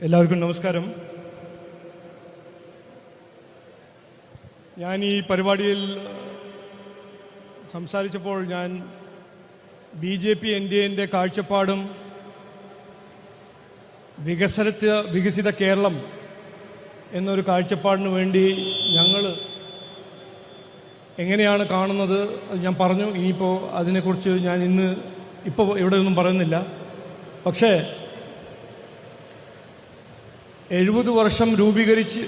എല്ലാവർക്കും നമസ്കാരം. ഞാൻ ഈ പരിപാടിയിൽ സംസാരിച്ചപ്പോൾ ഞാൻ BJP NDAന്റെ കാഴ്ചപ്പാടും വികസിത കേരളം എന്നൊരു കാഴ്ചപ്പാടിന് വേണ്ടി ഞങ്ങൾ എങ്ങനെയാണ് കാണുന്നത് ഞാൻ പറഞ്ഞു. ഇനിയിപ്പോൾ അതിനെക്കുറിച്ച് ഞാൻ ഇപ്പോൾ ഇവിടെ ഒന്നും പറയുന്നില്ല. പക്ഷേ 70 വർഷം രൂപീകരിച്ച്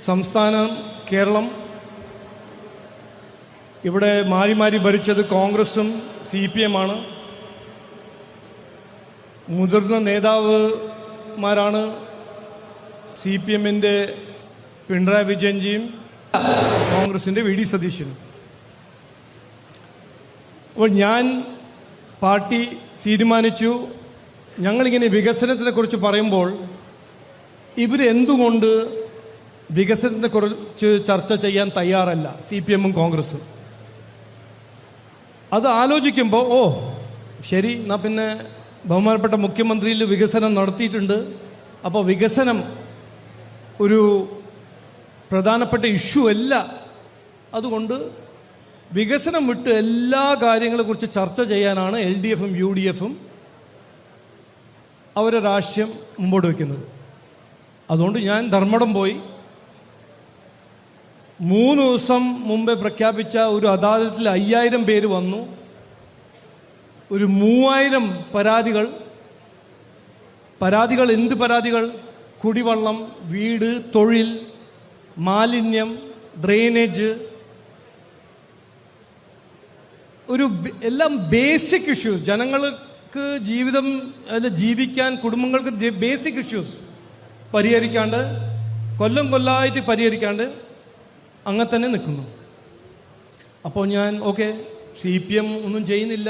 സംസ്ഥാനം കേരളം, ഇവിടെ മാറി മാറി ഭരിച്ചത് കോൺഗ്രസും CPM ആണ്. മുതിർന്ന നേതാവുമാരാണ് CPMന്റെ പിണറായി വിജയൻജിയും കോൺഗ്രസിന്റെ VD സതീശനും. അപ്പോൾ ഞാൻ പാർട്ടി തീരുമാനിച്ചു, ഞങ്ങളിങ്ങനെ വികസനത്തിനെ കുറിച്ച് പറയുമ്പോൾ ഇവരെന്തുകൊണ്ട് വികസനത്തെക്കുറിച്ച് ചർച്ച ചെയ്യാൻ തയ്യാറല്ല CPM ഉം കോൺഗ്രസും? അത് ആലോചിക്കുമ്പോൾ ശരി, എന്നാ പിന്നെ ബഹുമാനപ്പെട്ട മുഖ്യമന്ത്രിയിൽ വികസനം നടത്തിയിട്ടുണ്ട്. അപ്പോൾ വികസനം ഒരു പ്രധാനപ്പെട്ട ഇഷ്യൂ അല്ല. അതുകൊണ്ട് വികസനം വിട്ട് എല്ലാ കാര്യങ്ങളെക്കുറിച്ച് ചർച്ച ചെയ്യാനാണ് LDF ഉം UDF ഉം അവരെ രാഷ്ട്രീയം മുമ്പോട്ട് വയ്ക്കുന്നത്. അതുകൊണ്ട് ഞാൻ ധർമ്മടം പോയി 3 ദിവസം മുമ്പേ പ്രഖ്യാപിച്ച ഒരു അദാലത്തിൽ 5000 പേര് വന്നു. ഒരു 3000 പരാതികൾ എന്ത് പരാതികൾ? കുടിവെള്ളം, വീട്, തൊഴിൽ, മാലിന്യം, ഡ്രെയിനേജ്, എല്ലാം ബേസിക് ഇഷ്യൂസ്. ജനങ്ങൾക്ക് ജീവിക്കാൻ, കുടുംബങ്ങൾക്ക് ബേസിക് ഇഷ്യൂസ് പരിഹരിക്കാണ്ട്, കൊല്ലായിട്ട് പരിഹരിക്കാണ്ട് അങ്ങനെ തന്നെ നിൽക്കുന്നു. അപ്പോൾ ഞാൻ CPM ഒന്നും ചെയ്യുന്നില്ല.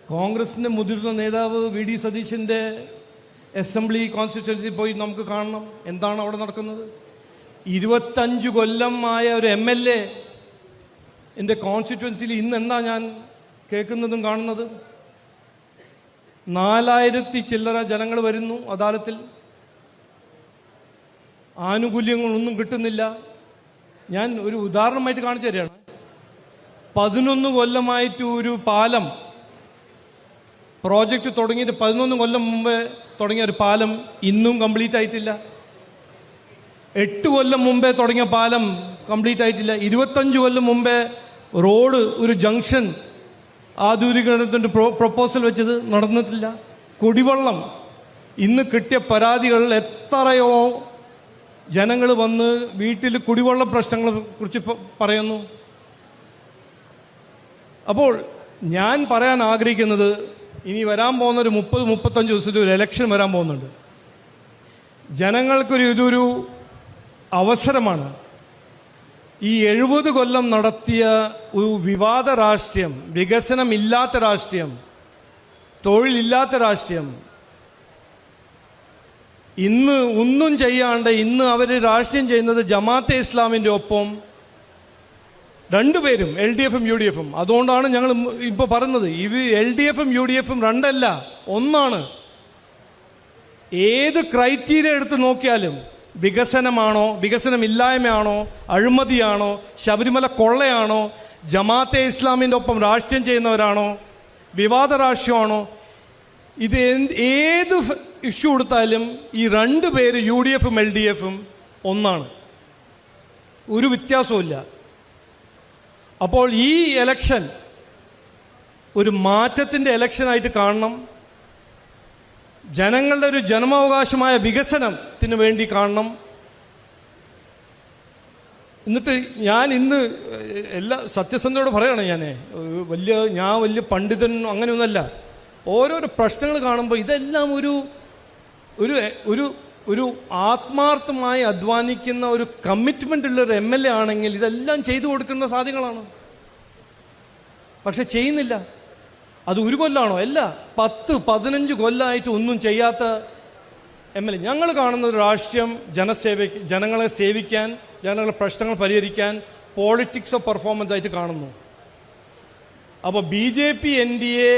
കോൺഗ്രസിന്റെ മുതിർന്ന നേതാവ് VD സതീശന്റെ അസംബ്ലി കോൺസ്റ്റിറ്റ്യുവൻസി പോയി നമുക്ക് കാണണം എന്താണ് അവിടെ നടക്കുന്നത്. 25 കൊല്ലമായ ഒരു MLA എൻ്റെ കോൺസ്റ്റിറ്റ്യുവൻസിയിൽ ഇന്ന് എന്താ ഞാൻ കേൾക്കുന്നതും കാണുന്നത്? 4000 ചില്ലറ ജനങ്ങൾ വരുന്നു അദാലത്തിൽ, ആനുകൂല്യങ്ങളൊന്നും കിട്ടുന്നില്ല. ഞാൻ ഒരു ഉദാഹരണമായിട്ട് കാണിച്ചു തരികയാണ്. 11 കൊല്ലമായിട്ട് ഒരു പാലം പ്രോജക്റ്റ് തുടങ്ങിയിട്ട് 11 കൊല്ലം മുമ്പേ തുടങ്ങിയ ഒരു പാലം ഇന്നും കംപ്ലീറ്റ് ആയിട്ടില്ല. 8 കൊല്ലം മുമ്പേ തുടങ്ങിയ പാലം കംപ്ലീറ്റ് ആയിട്ടില്ല. 25 കൊല്ലം മുമ്പേ റോഡ് ഒരു ജംഗ്ഷൻ ആധുനികരണത്തിൻ്റെ പ്രൊപ്പോസൽ വെച്ചത് നടന്നിട്ടില്ല. കുടിവെള്ളം, ഇന്ന് കിട്ടിയ പരാതികൾ എത്രയോ ജനങ്ങൾ വന്ന് വീട്ടിൽ കുടിവെള്ള പ്രശ്നങ്ങളെ കുറിച്ച് പറയുന്നു. അപ്പോൾ ഞാൻ പറയാൻ ആഗ്രഹിക്കുന്നത്, ഇനി വരാൻ പോകുന്ന ഒരു 30-35 ദിവസത്തിൽ ഒരു ഇലക്ഷൻ വരാൻ പോകുന്നുണ്ട്. ഇതൊരു അവസരമാണ്. ഈ 70 കൊല്ലം നടത്തിയ ഒരു വിവാദ രാഷ്ട്രീയം, വികസനമില്ലാത്ത രാഷ്ട്രീയം, തൊഴിലില്ലാത്ത രാഷ്ട്രീയം, ഇന്ന് ഒന്നും ചെയ്യാണ്ട് ഇന്ന് അവർ രാഷ്ട്രീയം ചെയ്യുന്നത് ജമാഅത്തെ ഇസ്ലാമിന്റെ ഒപ്പം രണ്ടുപേരും LDF ഉം UDF ഉം. അതുകൊണ്ടാണ് ഞങ്ങൾ ഇപ്പോൾ പറയുന്നത്, LDF ഉം UDF ഉം രണ്ടല്ല, ഒന്നാണ്. ഏത് ക്രൈറ്റീരിയ എടുത്ത് നോക്കിയാലും വികസനമാണോ, വികസനമില്ലായ്മയാണോ, അഴിമതിയാണോ, ശബരിമല കൊള്ളയാണോ, ജമാഅത്തെ ഇസ്ലാമിന്റെ ഒപ്പം രാഷ്ട്രീയം ചെയ്യുന്നവരാണോ, വിവാദ രാഷ്ട്രീയമാണോ, ഇത് ഏത് ഇഷ്യൂ എടുത്താലും ഈ രണ്ടുപേര് UDF ഉം LDF ഉം ഒന്നാണ്, ഒരു വ്യത്യാസവുമില്ല. അപ്പോൾ ഈ ഇലക്ഷൻ ഒരു മാറ്റത്തിന്റെ ഇലക്ഷനായിട്ട് കാണണം. ജനങ്ങളുടെ ഒരു ജന്മാവകാശമായ വികസനത്തിന് വേണ്ടി കാണണം. എന്നിട്ട് ഞാൻ ഇന്ന് എല്ലാ സത്യസന്ധയോട് പറയണം, ഞാൻ വലിയ പണ്ഡിതൻ അങ്ങനെയൊന്നല്ല. ഓരോരോ പ്രശ്നങ്ങൾ കാണുമ്പോൾ ഇതെല്ലാം ഒരു ഒരു ഒരു ആത്മാർത്ഥമായി അധ്വാനിക്കുന്ന ഒരു കമ്മിറ്റ്മെന്റ് ഉള്ള ഒരു MLA ആണെങ്കിൽ ഇതെല്ലാം ചെയ്തു കൊടുക്കുന്ന സാധ്യങ്ങളാണ്. പക്ഷെ ചെയ്യുന്നില്ല. അത് ഒരു കൊല്ലാണോ? അല്ല, 10-15 കൊല്ലമായിട്ട് ഒന്നും ചെയ്യാത്ത MLA. ഞങ്ങൾ കാണുന്നത് രാഷ്ട്രീയം ജനങ്ങളെ സേവിക്കാൻ, ജനങ്ങളുടെ പ്രശ്നങ്ങൾ പരിഹരിക്കാൻ, പോളിറ്റിക്സ് ഓഫ് പെർഫോമൻസ് ആയിട്ട് കാണുന്നു. അപ്പോൾ BJP NDA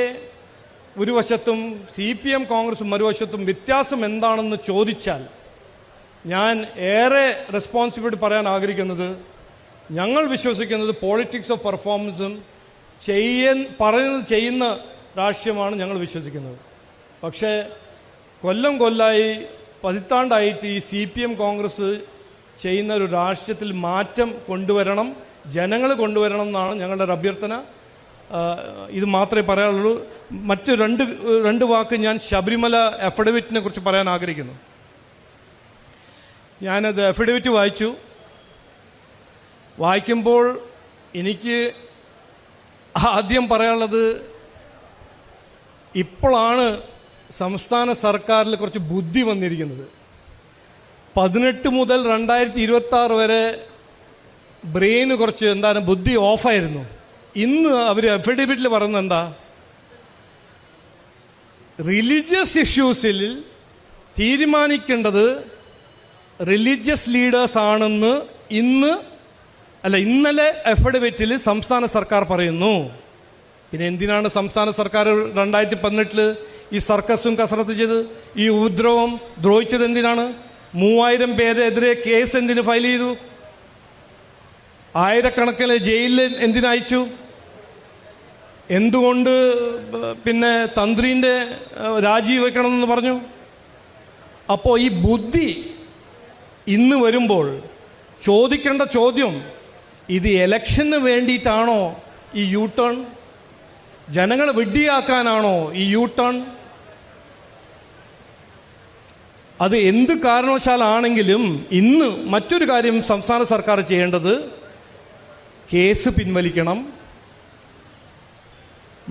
ഒരു വശത്തും CPM കോൺഗ്രസും മറുവശത്തും വ്യത്യാസം എന്താണെന്ന് ചോദിച്ചാൽ ഞാൻ ഏറെ റെസ്പോൺസിബിലിറ്റി പറയാൻ ആഗ്രഹിക്കുന്നത്, ഞങ്ങൾ വിശ്വസിക്കുന്നത് പോളിറ്റിക്സ് ഓഫ് പെർഫോമൻസും പറയുന്നത് ചെയ്യുന്ന രാഷ്ട്രീയമാണ് ഞങ്ങൾ വിശ്വസിക്കുന്നത്. പക്ഷേ കൊല്ലായി പതിറ്റാണ്ടായിട്ട് ഈ CPM കോൺഗ്രസ് ചെയ്യുന്ന ഒരു രാഷ്ട്രീയത്തിൽ മാറ്റം കൊണ്ടുവരണം, ജനങ്ങൾ കൊണ്ടുവരണം എന്നാണ് ഞങ്ങളുടെ ഒരു അഭ്യർത്ഥന. ഇത് മാത്രമേ പറയാനുള്ളൂ. മറ്റ് രണ്ട് വാക്ക് ഞാൻ ശബരിമല അഫിഡവിറ്റിനെ കുറിച്ച് പറയാൻ ആഗ്രഹിക്കുന്നു. ഞാനത് അഫിഡവിറ്റ് വായിക്കുമ്പോൾ എനിക്ക് ആദ്യം പറയാനുള്ളത്, ഇപ്പോഴാണ് സംസ്ഥാന സർക്കാരിൽ കുറച്ച് ബുദ്ധി വന്നിരിക്കുന്നത്. 18 മുതൽ 2026 വരെ ബ്രെയിന് കുറച്ച് എന്താണ് ബുദ്ധി ഓഫായിരുന്നു. ഇന്ന് അവർ അഫിഡവിറ്റിൽ പറയുന്നത് എന്താ, റിലീജിയസ് ഇഷ്യൂസിൽ തീരുമാനിക്കേണ്ടത് റിലീജിയസ് ലീഡേഴ്സ് ആണെന്ന് ഇന്നലെ അഫിഡവിറ്റിൽ സംസ്ഥാന സർക്കാർ പറയുന്നു. പിന്നെ എന്തിനാണ് സംസ്ഥാന സർക്കാർ 2018 ഈ സർക്കസും കസരത്ത് ചെയ്ത് ഈ ഉപദ്രവം ദ്രോഹിച്ചത്? എന്തിനാണ്? 3000 പേരെതിരെ കേസ് എന്തിന് ഫയൽ ചെയ്തു? ആയിരക്കണക്കിന് ജയിലിൽ എന്തിനയച്ചു? എന്തുകൊണ്ട് പിന്നെ തന്ത്രിന്റെ രാജിവെക്കണമെന്ന് പറഞ്ഞു? അപ്പോൾ ഈ ബുദ്ധി ഇന്ന് വരുമ്പോൾ ചോദിക്കേണ്ട ചോദ്യം, ഇത് ഇലക്ഷന് വേണ്ടിയിട്ടാണോ ഈ യു ടേൺ? ജനങ്ങളെ വിഡ്ഢിയാക്കാനാണോ ഈ യു ടേൺ? അത് എന്ത് കാരണവശാലാണെങ്കിലും ഇന്ന് മറ്റൊരു കാര്യം സംസ്ഥാന സർക്കാർ ചെയ്യേണ്ടത്, കേസ് പിൻവലിക്കണം,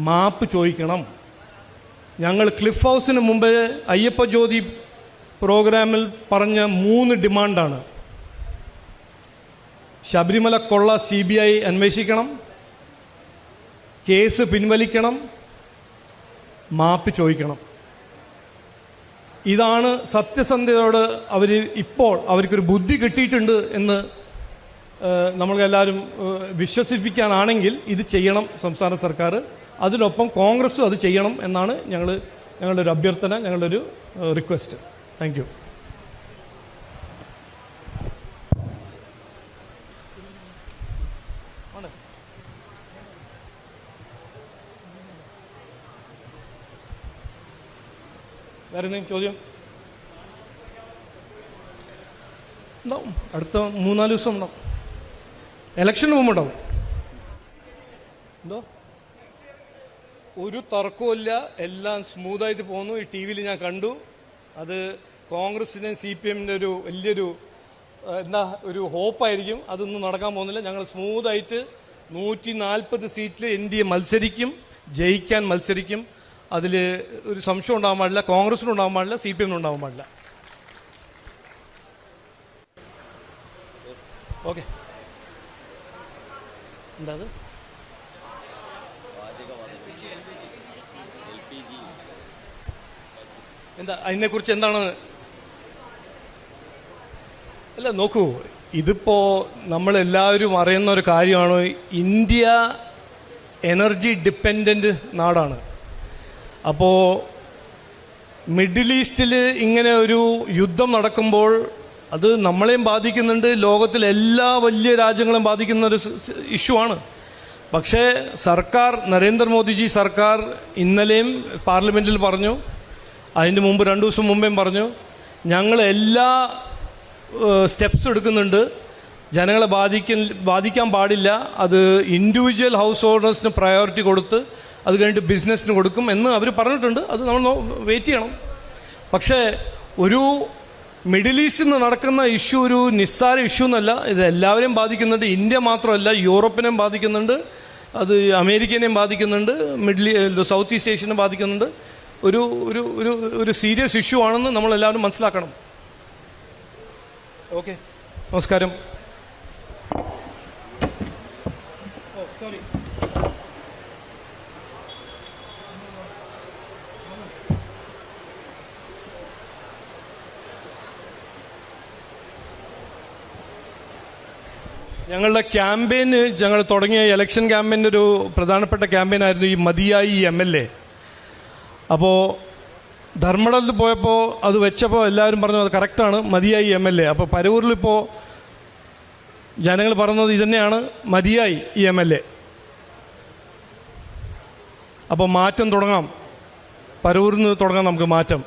മാപ്പ് ചോദിക്കണം. ഞങ്ങൾ ക്ലിഫ് ഹൗസിന് മുമ്പ് അയ്യപ്പ ജ്യോതി പ്രോഗ്രാമിൽ പറഞ്ഞ 3 ഡിമാൻഡാണ്. ശബരിമല കൊള്ള CBI അന്വേഷിക്കണം, കേസ് പിൻവലിക്കണം, മാപ്പ് ചോദിക്കണം. ഇതാണ് സത്യസന്ധതയോട് ഇപ്പോൾ അവർക്കൊരു ബുദ്ധി കിട്ടിയിട്ടുണ്ട് എന്ന് നമ്മളെല്ലാവരും വിശ്വസിപ്പിക്കാനാണെങ്കിൽ ഇത് ചെയ്യണം സംസ്ഥാന സർക്കാർ. അതിനൊപ്പം കോൺഗ്രസും അത് ചെയ്യണം എന്നാണ് ഞങ്ങളുടെ ഒരു അഭ്യർത്ഥന, ഞങ്ങളുടെ ഒരു റിക്വസ്റ്റ്. Thank you. വേറെ എന്തെങ്കിലും ചോദ്യം ഉണ്ടാവും? അടുത്ത 3-4 ദിവസം ഉണ്ടാവും. ഇലക്ഷന് മുമ്പ് ഉണ്ടാവും. എന്തോ ഒരു തർക്കമില്ല, എല്ലാം സ്മൂത്തായിട്ട് പോകുന്നു. ഈ TV ഞാൻ കണ്ടു. അത് കോൺഗ്രസിന് CPMന്റെ ഒരു വലിയൊരു ഒരു ഹോപ്പായിരിക്കും. അതൊന്നും നടക്കാൻ പോകുന്നില്ല. ഞങ്ങൾ സ്മൂത്തായിട്ട് 140 സീറ്റിൽ NDA മത്സരിക്കും, ജയിക്കാൻ മത്സരിക്കും. അതിൽ ഒരു സംശയം ഉണ്ടാകാൻ പാടില്ല. കോൺഗ്രസിനുണ്ടാകാൻ പാടില്ല, CPMനുണ്ടാകാൻ പാടില്ല. ഓക്കെ, എന്താ അത്? എന്താ അതിനെക്കുറിച്ച് എന്താണ്? അല്ല, നോക്കൂ, ഇതിപ്പോ നമ്മളെല്ലാവരും അറിയുന്ന ഒരു കാര്യമാണ്. ഇന്ത്യ എനർജി ഡിപ്പെൻഡന്റ് നാടാണ്. അപ്പോൾ മിഡിൽ ഈസ്റ്റിൽ ഇങ്ങനെ ഒരു യുദ്ധം നടക്കുമ്പോൾ അത് നമ്മളെയും ബാധിക്കുന്നുണ്ട്, ലോകത്തിലെ എല്ലാ വലിയ രാജ്യങ്ങളെയും ബാധിക്കുന്ന ഒരു ഇഷ്യൂ ആണ്. പക്ഷേ സർക്കാർ, നരേന്ദ്രമോദിജി സർക്കാർ ഇന്നലെയും പാർലമെന്റിൽ പറഞ്ഞു, അതിന് മുമ്പ് 2 ദിവസം മുമ്പേയും പറഞ്ഞു, ഞങ്ങൾ എല്ലാ സ്റ്റെപ്സ് എടുക്കുന്നുണ്ട്. ജനങ്ങളെ ബാധിക്കാൻ പാടില്ല. അത് ഇൻഡിവിജ്വൽ ഹൗസ് ഓണേഴ്സിന് പ്രയോറിറ്റി കൊടുത്ത് അത് കഴിഞ്ഞിട്ട് ബിസിനസ്സിന് കൊടുക്കും എന്ന് അവർ പറഞ്ഞിട്ടുണ്ട്. അത് നമ്മൾ വെയിറ്റ് ചെയ്യണം. പക്ഷേ ഒരു മിഡിൽ ഈസ്റ്റിൽ നിന്ന് നടക്കുന്ന ഇഷ്യൂ ഒരു നിസ്സാര ഇഷ്യൂ എന്നല്ല. ഇത് എല്ലാവരെയും ബാധിക്കുന്നുണ്ട്. ഇന്ത്യ മാത്രമല്ല, യൂറോപ്പിനെയും ബാധിക്കുന്നുണ്ട്, അത് അമേരിക്കനെയും ബാധിക്കുന്നുണ്ട്, സൗത്ത് ഈസ്റ്റ് ഏഷ്യനെ ബാധിക്കുന്നുണ്ട്. ഒരു ഒരു ഒരു ഒരു സീരിയസ് ഇഷ്യൂ ആണെന്ന് നമ്മളെല്ലാവരും മനസ്സിലാക്കണം. ഓക്കെ, നമസ്കാരം. സോറി. ഞങ്ങളുടെ ക്യാമ്പയിന്, ഞങ്ങൾ തുടങ്ങിയ ഇലക്ഷൻ ക്യാമ്പയിൻ്റെ ഒരു പ്രധാനപ്പെട്ട ക്യാമ്പയിനായിരുന്നു ഈ മതിയായി MLA. അപ്പോൾ ധർമ്മടത്തിൽ പോയപ്പോൾ അത് വെച്ചപ്പോൾ എല്ലാവരും പറഞ്ഞു അത് കറക്റ്റാണ്, മതിയായി MLA. അപ്പോൾ പരവൂരിലിപ്പോൾ ജനങ്ങൾ പറഞ്ഞത് ഇതന്നെയാണ്, മതിയായി ഈ MLA. അപ്പോൾ മാറ്റം തുടങ്ങാം, പരവൂരിൽ നിന്ന് തുടങ്ങാം നമുക്ക് മാറ്റം.